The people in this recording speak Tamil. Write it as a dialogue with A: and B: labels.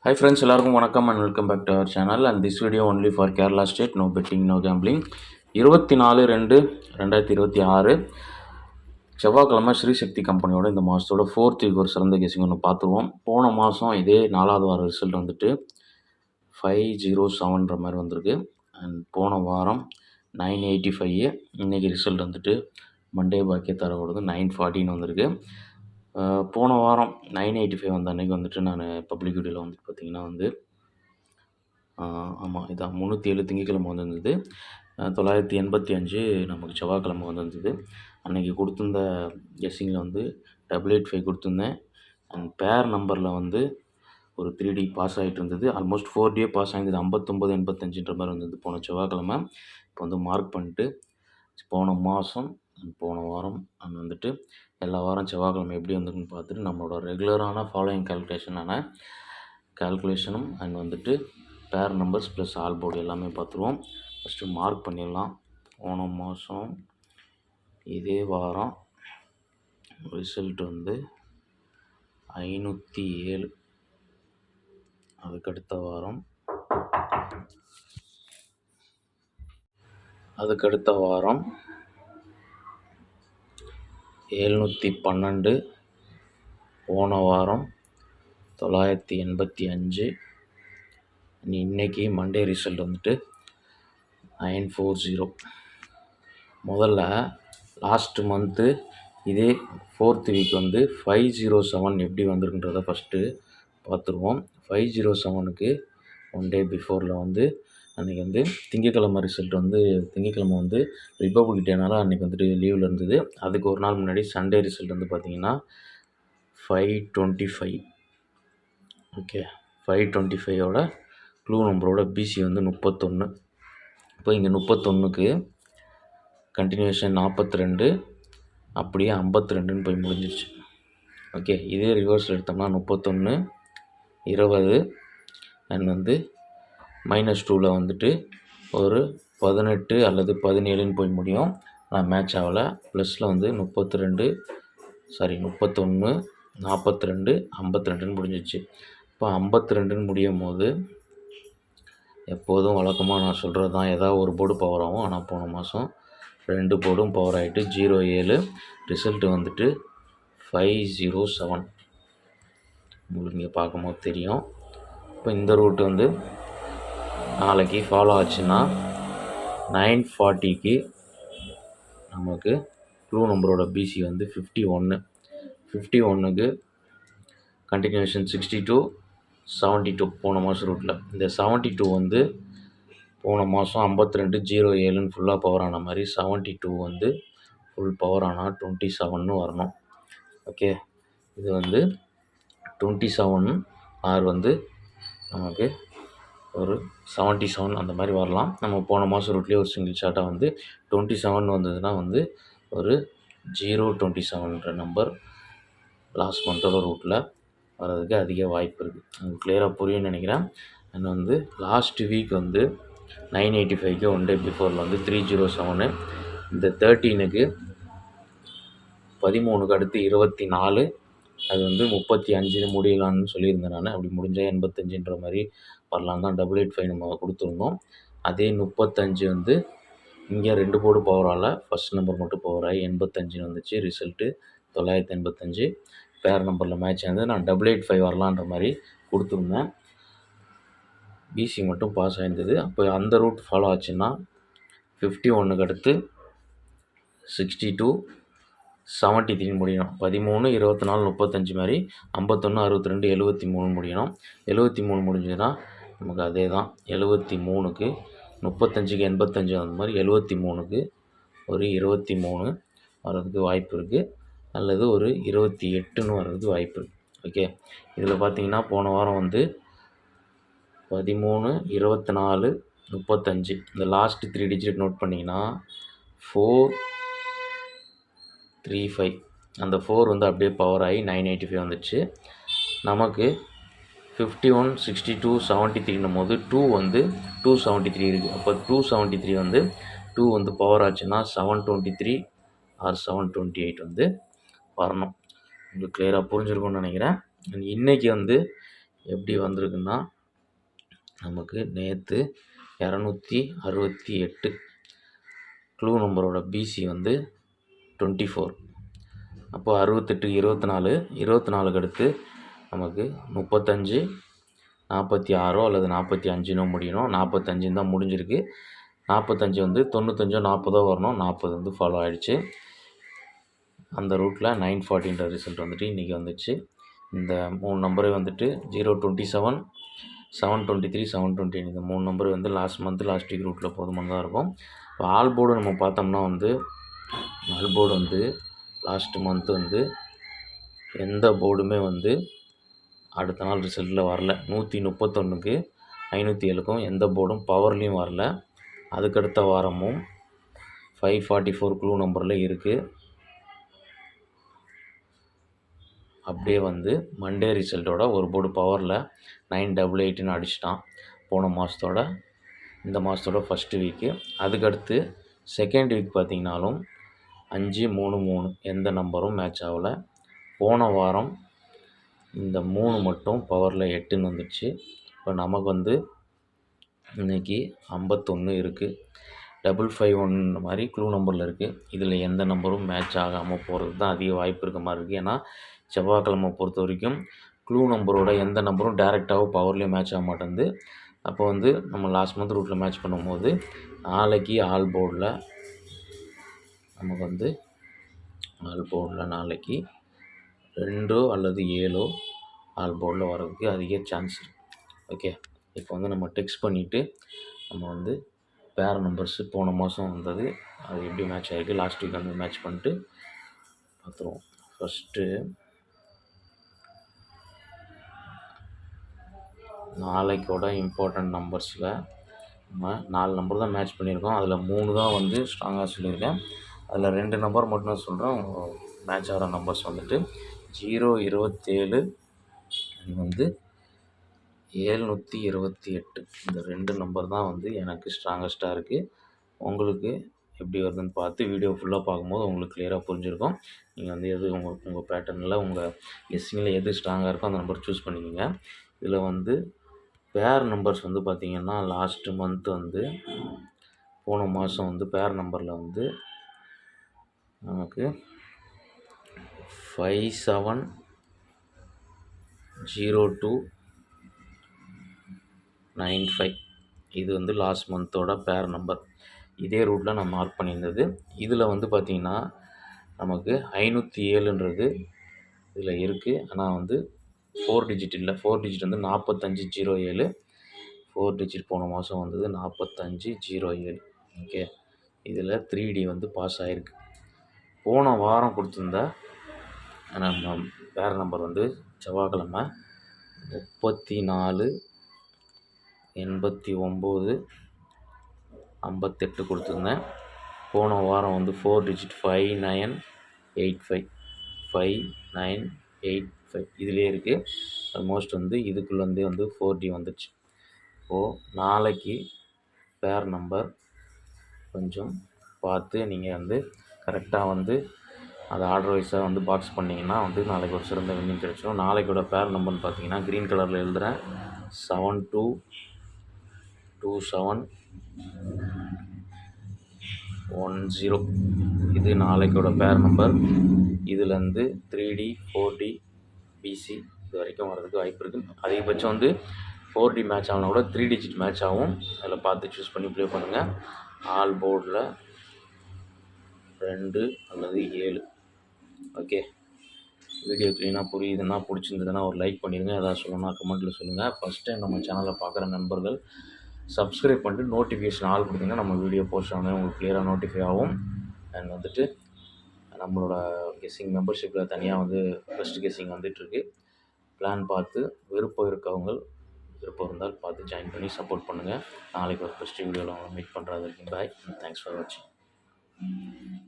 A: Hi friends, எல்லாருக்கும் வணக்கம் and welcome back to our channel and this video only for Kerala state, no betting, no gambling. 24/2/2026 செவ்வாய்க்கிழமை ஸ்ரீசக்தி கம்பெனியோட இந்த மாதத்தோட ஃபோர்த் வீக் ஒரு சிறந்த கேசிங் ஒன்று பார்த்துருவோம். போன மாதம் இதே 4வது வார ரிசல்ட் வந்துட்டு 507ன்ற மாதிரி வந்திருக்கு. அண்ட் போன வாரம் 985. இன்றைக்கி ரிசல்ட் வந்துட்டு மண்டே பாக்கிய தரவோடது 914 வந்திருக்கு. போன வாரம் 985 வந்த அன்றைக்கி வந்துட்டு நான் பப்ளிக் வீடியோவில் வந்துட்டு பார்த்திங்கன்னா ஆமாம் இதான் 307 திங்கக்கிழமை வந்திருந்தது. 985 நமக்கு செவ்வாய்க்கிழமை வந்திருந்தது. அன்றைக்கி கொடுத்துருந்த கெஸ்ஸிங்கில் வந்து 885 கொடுத்துருந்தேன். அண்ட் பேர் நம்பரில் வந்து ஒரு 3D பாஸ் ஆகிட்டு இருந்தது. Almost 4D pass ஆகிருந்தது. 59 85ன்ற மாதிரி வந்தது போன செவ்வாய்க்கிழமை. இப்போ வந்து மார்க் பண்ணிட்டு போன மாதம் போன வாரம் அண்ட் வந்துட்டு எல்லா வாரம் செவ்வாய்க்கிழமை எப்படி வந்திருக்குன்னு பார்த்துட்டு நம்மளோட ரெகுலரான ஃபாலோயிங் கால்குலேஷனும் அண்ட் வந்துட்டு பேர் நம்பர்ஸ் ப்ளஸ் ஆல் போர்டு எல்லாமே பார்த்துருவோம். ஃபஸ்ட்டு மார்க் பண்ணிடலாம். போன மாதம் இதே வாரம் ரிசல்ட் வந்து 507. அதுக்கடுத்த வாரம் 712. போன வாரம் 985. இன்னைக்கு மண்டே ரிசல்ட் வந்துட்டு 940. முதல்ல லாஸ்ட் மந்த்து இதே ஃபோர்த் வீக் வந்து 507 எப்படி வந்திருக்குன்றதை ஃபஸ்ட்டு பார்த்துருவோம். 507க்கு 1 டே பிஃபோரில் வந்து அன்றைக்கி வந்து திங்கக்கிழமை ரிசல்ட் வந்து திங்கக்கிழமை வந்து ரிப்பப்ளிக் டேனால அன்றைக்கி வந்துட்டு லீவில் இருந்தது. அதுக்கு ஒரு நாள் முன்னாடி சண்டே ரிசல்ட் வந்து பார்த்திங்கன்னா 525. ஓகே, 525ஓட க்ளூ நம்பரோட பிசி வந்து 31. இப்போ இங்கே 31க்கு கண்டினியூஷன் 42, அப்படியே 52ன்னு போய் முடிஞ்சிருச்சு. ஓகே, இதே ரிவர்ஸில் எடுத்தோம்னா 31 20 அண்ட் வந்து -2ல் வந்துட்டு ஒரு 18 அல்லது 17ன்னு போய் முடியும். ஆனால் மேட்ச் ஆகலை. ப்ளஸில் வந்து 31 42 52ன்னு முடிஞ்சிச்சு. இப்போ 52ன்னு முடியும் போது எப்போதும் வழக்கமாக நான் சொல்கிறது தான், ஏதாவது ஒரு போர்டு பவர் ஆகும். ஆனால் போன மாதம் 2 போர்டும் பவர் ஆகிட்டு 07. ரிசல்ட்டு வந்துட்டு 507. உங்களுக்கு இங்கே பார்க்கும்போது தெரியும். இப்போ இந்த ரூட் வந்து நாளைக்கு ஃபாலோ ஆச்சுன்னா 940க்கு நமக்கு க்ளூ நம்பரோட பிசி வந்து 51. 51க்கு கண்டினியூஷன் 62 72 போன மாதம் ரூட்டில். இந்த 72 வந்து போன மாதம் 52 07ன்னு ஃபுல்லாக பவர் ஆன மாதிரி 72 வந்து ஃபுல் பவர் ஆனால் 27ன்னு வரணும். ஓகே, இது வந்து 27 ஆர் வந்து நமக்கு ஒரு 77 அந்த மாதிரி வரலாம். நம்ம போன மாதம் ரூட்லேயே ஒரு சிங்கிள் ஷாட்டாக வந்து 27 வந்ததுன்னா வந்து ஒரு 027ன்ற நம்பர் லாஸ்ட் மந்தோட ரூட்டில் வர்றதுக்கு அதிக வாய்ப்பு இருக்குது. உங்களுக்கு கிளியராக புரியும்னு நினைக்கிறேன். அண்ட் வந்து லாஸ்ட் வீக் வந்து 985க்கு 1 டே பிஃபோரில் வந்து 307. இந்த 13க்கு 13க்கு அடுத்து 24. அது வந்து 35ன்னு முடியலான்னு சொல்லியிருந்தேன் நான். அப்படி முடிஞ்சால் 85ன்ற மாதிரி வரலாம் தான் 885 நம்ம கொடுத்துருந்தோம். அதே 35 வந்து இங்கே 2 போர்டு பவர் ஆகல, ஃபஸ்ட் நம்பர் மட்டும் பவர் ஆகி 85ன்னு வந்துச்சு. ரிசல்ட்டு 985. பேர் நம்பரில் மேட்ச் ஆனது. நான் 885 வரலான்ற மாதிரி கொடுத்துருந்தேன். பிசி மட்டும் பாஸ் ஆகிருந்தது. அப்போ அந்த ரூட் ஃபாலோ ஆச்சுன்னா 51க்கு அடுத்து 62 73 முடியணும். 13 24 35 மாதிரி 51 62 73 முடியணும். 73 முடிஞ்சதுன்னா நமக்கு அதே தான். 73க்கு 35க்கு 85 அந்த மாதிரி 73க்கு ஒரு 23 வர்றதுக்கு வாய்ப்பு இருக்குது, அல்லது ஒரு 28ன்னு வர்றதுக்கு வாய்ப்பு இருக்குது. ஓகே, இதில் பார்த்தீங்கன்னா போன வாரம் வந்து 13 24 35 இந்த லாஸ்ட் 3 டிஜிட் நோட் பண்ணிங்கன்னா 435. அந்த 4 வந்து அப்படியே பவர் ஆகி 985 வந்துடுச்சு. நமக்கு 51 62 73ன்னும் போது 2 வந்து 273 இருக்குது. அப்போ 273 வந்து 2 வந்து பவர் ஆச்சுன்னா 723 ஆர் 728 வந்து வரணும். உங்களுக்கு கிளியராக புரிஞ்சிருக்கும்னு நினைக்கிறேன். இன்றைக்கி வந்து எப்படி வந்திருக்குன்னா நமக்கு நேற்று 268 க்ளூ நம்பரோட பிசி வந்து 24. அப்போ 68 24 24க்கு அடுத்து நமக்கு 35 46 அல்லது 45 முடியணும். 45 தான் முடிஞ்சிருக்கு. 45 வந்து 95 40 வரணும். 40 வந்து ஃபாலோ ஆகிடுச்சு. அந்த ரூட்டில் 940ன்ற ரிசல்ட் வந்துட்டு இன்றைக்கி வந்துச்சு. இந்த 3 நம்பரே வந்துட்டு 027 723 720 இந்த 3 நம்பர் வந்து லாஸ்ட் வீக் ரூட்டில் போதுமானதாக இருக்கும். இப்போ ஆல் போர்டு நம்ம பார்த்தோம்னா வந்து ஆல் போர்டு வந்து லாஸ்ட் மந்த் வந்து எந்த போர்டுமே வந்து அடுத்த நாள் ரிசல்ட்டில் வரல. 131க்கு 507க்கும் எந்த போர்டும் பவர்லேயும் வரல. அதுக்கடுத்த வாரமும் 544 க்ளூ நம்பரில் இருக்குது. அப்படியே வந்து மண்டே ரிசல்ட்டோட ஒரு போர்டு பவரில் 988ன்னு அடிச்சிட்டான். போன மாதத்தோட இந்த மாதத்தோட ஃபஸ்ட்டு வீக்கு. அதுக்கடுத்து செகண்ட் வீக் பார்த்திங்கனாலும் 533 எந்த நம்பரும் மேட்ச் ஆகலை. போன வாரம் இந்த 3 மட்டும் பவரில் 8ன்னு வந்துடுச்சு. இப்போ நமக்கு வந்து இன்றைக்கி 51 இருக்குது. 551 மாதிரி க்ளூ நம்பரில் இருக்குது. இதில் எந்த நம்பரும் மேட்ச் ஆகாமல் போகிறது தான் அதிக வாய்ப்பு இருக்க மாதிரி இருக்குது. ஏன்னா செவ்வாய்க்கிழமை பொறுத்த வரைக்கும் க்ளூ நம்பரோட எந்த நம்பரும் டேரெக்டாகவும் பவர்லேயும் மேட்ச் ஆக மாட்டேங்குது. அப்போ வந்து நம்ம லாஸ்ட் மந்த் ரூட்டில் மேட்ச் பண்ணும்போது நாளைக்கு ஆல் போர்டில் நமக்கு வந்து நாளைக்கு 2 அல்லது 7 ஆல் போர்டில் வரதுக்கு அதிக சான்ஸ் இருக்குது. ஓகே, இப்போ வந்து நம்ம டெக்ஸ்ட் பண்ணிவிட்டு நம்ம வந்து பேர் நம்பர்ஸு போன மாதம் வந்தது அது எப்படி மேட்ச் ஆகிருக்கு லாஸ்ட் வீக் வந்து மேட்ச் பண்ணிட்டு பார்த்துருவோம். ஃபஸ்ட்டு நாளைக்கோட இம்பார்ட்டண்ட் நம்பர்ஸில் நம்ம 4 நம்பர் தான் மேட்ச் பண்ணியிருக்கோம். அதில் 3 தான் வந்து ஸ்ட்ராங்காக சொல்லியிருக்கேன். அதில் 2 நம்பர் மட்டும் தான் சொல்கிறேன். மேட்ச் ஆகிற நம்பர்ஸ் வந்துட்டு 027 வந்து 728 இந்த 2 நம்பர் தான் வந்து எனக்கு ஸ்ட்ராங்கஸ்ட்டாக இருக்குது. உங்களுக்கு எப்படி வருதுன்னு பார்த்து வீடியோ ஃபுல்லாக பார்க்கும்போது உங்களுக்கு கிளியராக புரிஞ்சிருக்கும். நீங்கள் வந்து எது உங்கள் பேட்டர்னில் உங்கள் கெஸ்ஸிங்கில் எது ஸ்ட்ராங்காக இருக்கோ அந்த நம்பர் சூஸ் பண்ணிக்கோங்க. இதில் வந்து பேர் நம்பர்ஸ் வந்து பார்த்திங்கன்னா லாஸ்ட்டு மந்த் வந்து போன மாதம் வந்து பேர் நம்பரில் வந்து நமக்கு 570295 இது வந்து லாஸ்ட் மந்தோட பேர் நம்பர். இதே ரூட்டில் நான் மார்க் பண்ணியிருந்தது. இதில் வந்து பார்த்திங்கன்னா நமக்கு 507ன்றது இதில் இருக்குது. ஆனால் வந்து 4 டிஜிட் இல்லை. 4 டிஜிட் வந்து 4507. 4 டிஜிட் போன மாதம் வந்தது 4507. ஓகே, இதில் 3D வந்து பாஸ் ஆகிருக்கு. போன வாரம் கொடுத்துருந்த நம்ம பேர் நம்பர் வந்து செவ்வாய்க்கிழமை 34 89 58 கொடுத்துருந்தேன். போன வாரம் வந்து 4 டிஜிட் 5985 5985 இதிலே இருக்குது. ஆல்மோஸ்ட் வந்து இதுக்குள்ளேருந்தே வந்து 4D வந்துடுச்சு. இப்போது நாளைக்கு பேர் நம்பர் கொஞ்சம் பார்த்து நீங்கள் வந்து கரெக்டாக வந்து அதை ஆர்டர் வைஸாக வந்து பாக்ஸ் பண்ணிங்கன்னா வந்து நாளைக்கு ஒரு சிறந்த வின்னிங் கிடைச்சிடும். நாளைக்கோட பேர் நம்பர்னு பார்த்தீங்கன்னா க்ரீன் கலரில் எழுதுகிறேன் 722710. இது நாளைக்கோட பேர் நம்பர். இதுலேருந்து 3D 4D BC இது வரைக்கும் வர்றதுக்கு வாய்ப்பு இருக்குது. அதிகபட்சம் வந்து 4D மேட்ச் ஆகலாம் கூட 3 டிஜிட் மேட்ச் ஆகும். அதில் பார்த்து சூஸ் பண்ணி ப்ளே பண்ணுங்கள். ஆல் போர்டில் 2 அல்லது 7. ஓகே, வீடியோ க்ளீனாக புரியுதுன்னா பிடிச்சிருந்ததுன்னா ஒரு லைக் பண்ணிடுங்க. எதாவது சொல்லணும்னா கமெண்ட்டில் சொல்லுங்கள். ஃபஸ்ட் டைம் நம்ம சேனலை பார்க்குற நண்பர்கள் சப்ஸ்கிரைப் பண்ணிட்டு நோட்டிஃபிகேஷன் ஆல் கொடுத்தீங்கன்னா நம்ம வீடியோ போஸ்ட் ஆனே உங்களுக்கு கிளியராக நோட்டிஃபை ஆகும். அண்ட் வந்துட்டு நம்மளோட கெஸ்ஸிங் மெம்பர்ஷிப்பில் தனியாக வந்து ஃபஸ்ட்டு கெஸ்ஸிங் வந்துட்டுருக்கு. பிளான் பார்த்து விருப்பம் இருந்தால் பார்த்து ஜாயின் பண்ணி சப்போர்ட் பண்ணுங்கள். நாளைக்கு ஒரு ஃபஸ்ட்டு வீடியோவில் உங்களை மீட் பண்ணுறது வரைக்கும் பாய். தேங்க்ஸ் ஃபார் வாட்சிங்.